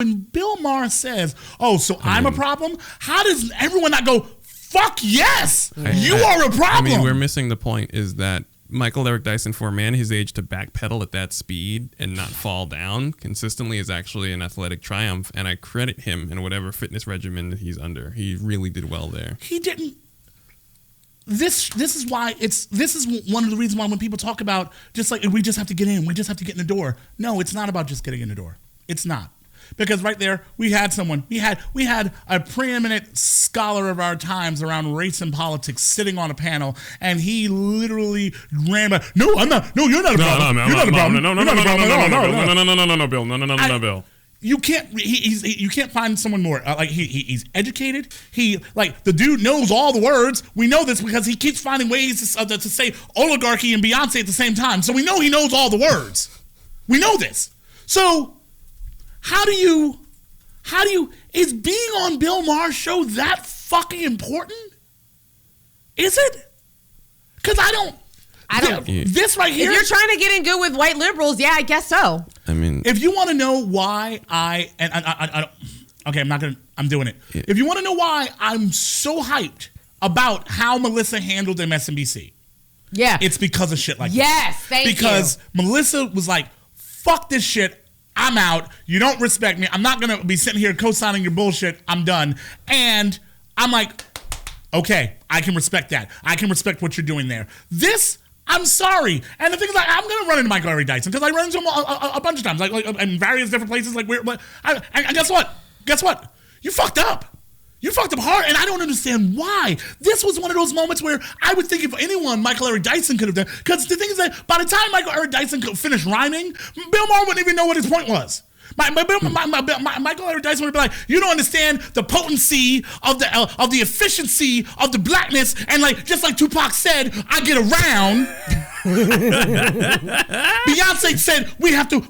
When Bill Maher says, I'm a problem, how does everyone not go, fuck yes, you are a problem? We're missing the point is that Michael Eric Dyson, for a man his age to backpedal at that speed and not fall down consistently is actually an athletic triumph, and I credit him in whatever fitness regimen he's under. He really did well there. He didn't. This is why this is one of the reasons why when people talk about just like we just have to get in, we just have to get in the door. No, it's not about just getting in the door. It's not. Because right there, we had a preeminent scholar of our times around race and politics sitting on a panel, and he literally ran back. No, I'm not. No, you're not a problem. You're not a problem. No, Bill. No, Bill. You can't. You can't find someone more like he's educated. He like the dude knows all the words. We know this because he keeps finding ways to say oligarchy and Beyonce at the same time. So we know he knows all the words. We know this. So. How do you, is being on Bill Maher's show that fucking important? Is it? Because I don't. This right here. If you're trying to get in good with white liberals, yeah, I guess so. I mean. If you want to know why I'm doing it. Yeah. If you want to know why I'm so hyped about how Melissa handled MSNBC. Yeah. It's because of shit like yes, this. Thank you. Because Melissa was like, fuck this shit. I'm out. You don't respect me. I'm not going to be sitting here co-signing your bullshit. I'm done. And I'm like, okay, I can respect that. I can respect what you're doing there. This, I'm sorry. And the thing is, like, I'm going to run into Michael Eric Dyson because I run into him a bunch of times, like in various different places. Like, and guess what? Guess what? You fucked up. You fucked up hard, and I don't understand why. This was one of those moments where I would think if anyone, Michael Eric Dyson could have done. Because the thing is that by the time Michael Eric Dyson could finish rhyming, Bill Maher wouldn't even know what his point was. Michael Eric Dyson would be like, you don't understand the potency of the efficiency of the blackness, and like just like Tupac said, I get around. Beyonce said we have to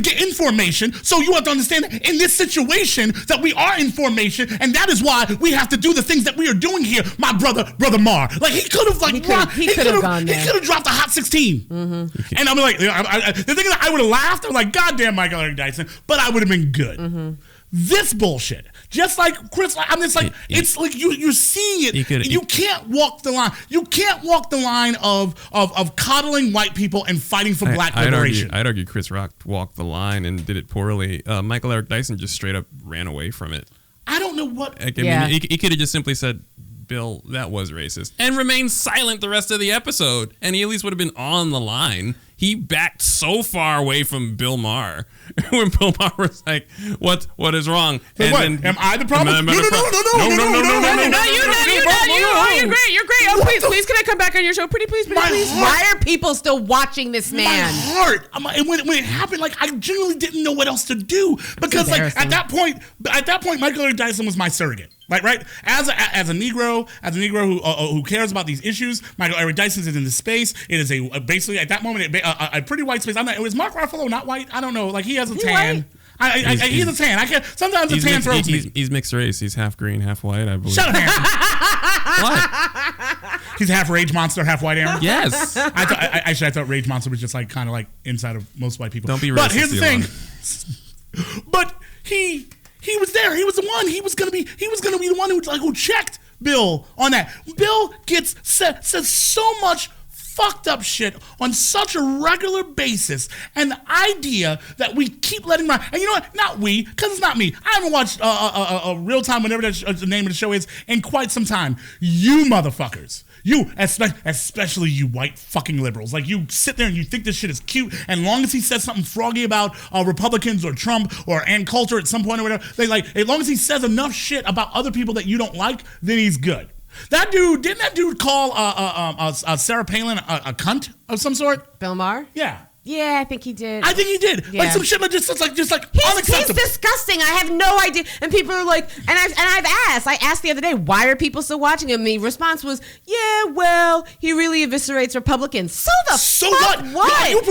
get information. So you have to understand that in this situation that we are in formation, and that is why we have to do the things that we are doing here, my brother Maher. Like he could have gone there. He could have dropped a hot 16. Mm-hmm. And I'm like, the thing is, I would have laughed. I'm like, goddamn, Michael Eric Dyson, but I would have been good. Mm-hmm. This bullshit, just like Chris, I'm just like, it's like you're seeing it. You can't walk the line. You can't walk the line of coddling white people and fighting for black liberation. I'd argue Chris Rock walked the line and did it poorly. Michael Eric Dyson just straight up ran away from it. I don't know what. He could have just simply said, Bill, that was racist, and remained silent the rest of the episode, and he at least would have been on the line. He backed so far away from Bill Maher when Bill Maher was like, "What is wrong?" And what? Am I the problem? No. You're great. Oh, please, can I come back on your show? Pretty please. Why are people still watching this man? My heart. When it happened, like I genuinely didn't know what else to do because, like at that point, Michael Eric Dyson was my surrogate. Right. As a Negro who cares about these issues, Michael Eric Dyson is in this space. It is basically at that moment a pretty white space. It was Mark Ruffalo not white? I don't know. Like he has a tan. He's a tan. I can't. Sometimes a tan throws me. He's mixed race. He's half green, half white. I believe. Shut up, Aaron. What? He's half Rage Monster, half white, Aaron. Yes. I thought Rage Monster was just like kind of like inside of most white people. Don't be racist. But here's the thing. But he was there. He was the one. He was gonna be the one who checked Bill on that. Bill says so much fucked up shit on such a regular basis, and the idea that we keep letting run. And you know what? Not we, because it's not me. I haven't watched a real time, whatever the name of the show is, in quite some time. You motherfuckers. You, especially you white fucking liberals, like you sit there and you think this shit is cute, and long as he says something froggy about Republicans or Trump or Ann Coulter at some point or whatever, as long as he says enough shit about other people that you don't like, then he's good. Didn't that dude call Sarah Palin a cunt of some sort? Bill Maher? Yeah. Yeah, I think he did. Yeah. Like some shit just like unacceptable. He's disgusting. I have no idea. And people are like, I asked the other day, why are people still watching him? And the response was, yeah, well, he really eviscerates Republicans. So fuck what? You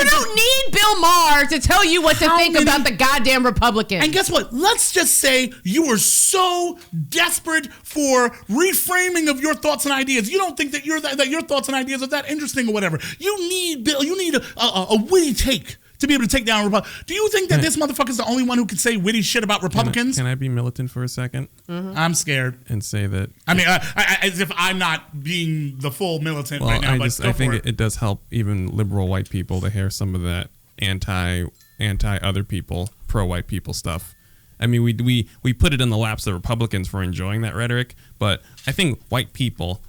don't need Bill Maher to tell you what to think about the goddamn Republicans. And guess what? Let's just say you were so desperate for reframing of your thoughts and ideas. You don't think that your thoughts and ideas are that interesting or whatever. You need Bill. You need a witty take to be able to take down Republicans. Do you think that this motherfucker's the only one who can say witty shit about Republicans? Can I be militant for a second? I'm scared. And say that... I mean, as if I'm not being the full militant right now, but I think it does help even liberal white people to hear some of that anti other people, pro-white people stuff. I mean, we put it in the laps of Republicans for enjoying that rhetoric, but I think white people...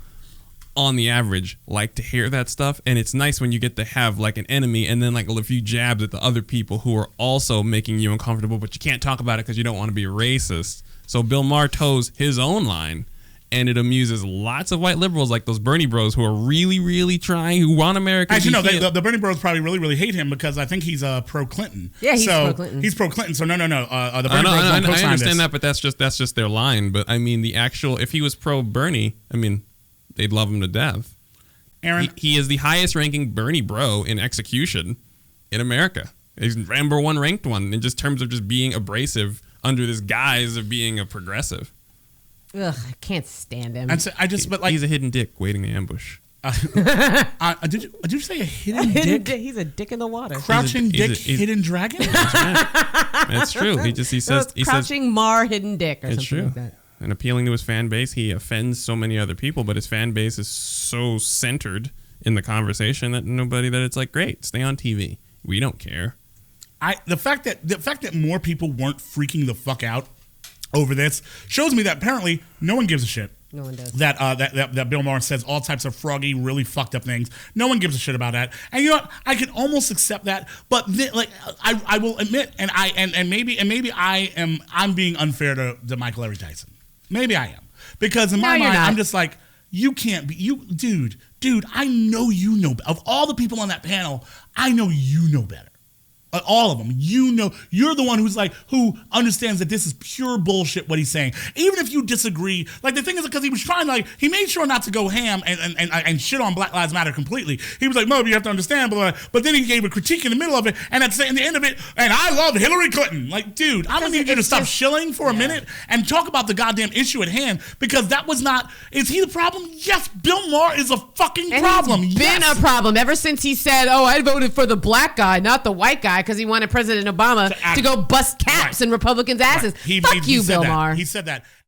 on the average, like to hear that stuff, and it's nice when you get to have like an enemy and then like a few jabs at the other people who are also making you uncomfortable, but you can't talk about it because you don't want to be racist. So Bill Maher toes his own line, and it amuses lots of white liberals like those Bernie bros who are really, really trying, who want America. Actually, no, the Bernie bros probably really, really hate him because I think he's pro-Clinton. Yeah, he's pro-Clinton. He's pro-Clinton. So no. The Bernie bros don't co-sign I understand this. that, but that's just their line. But I mean, the actual, if he was pro-Bernie, I mean, they'd love him to death. Aaron, he is the highest ranking Bernie bro in execution in America. He's number one ranked one in just terms of just being abrasive under this guise of being a progressive. Ugh, I can't stand him. And so he's a hidden dick waiting to ambush. Did you say a hidden dick? He's a dick in the water. Crouching dick, hidden dragon? That's true. He says crouching Maher, hidden dick, or it's something true. like that. And appealing to his fan base, he offends so many other people, but his fan base is so centered in the conversation that it's like, great, stay on TV. We don't care. The fact that more people weren't freaking the fuck out over this shows me that apparently no one gives a shit. No one does. That Bill Maher says all types of froggy, really fucked up things. No one gives a shit about that. And you know what? I can almost accept that, but I will admit, and maybe I'm being unfair to Michael Larry Tyson. Maybe I am, because in my mind I'm just like, you can't be dude. I know you know, of all the people on that panel, I know you know better. All of them, you know, you're the one who understands that this is pure bullshit what he's saying. Even if you disagree, like the thing is because he was trying, he made sure not to go ham and shit on Black Lives Matter completely. He was like, Mo, you have to understand, blah, blah. But then he gave a critique in the middle of it, and at the end of it, and I love Hillary Clinton. Like, dude, I'm gonna need you to stop shilling for a minute and talk about the goddamn issue at hand, because that was not. Is he the problem? Yes, Bill Maher is a fucking problem. He's been a problem ever since he said, "Oh, I voted for the black guy, not the white guy," because he wanted President Obama to go bust caps in Republicans' asses. Right. Fuck you, Bill Maher. He said that.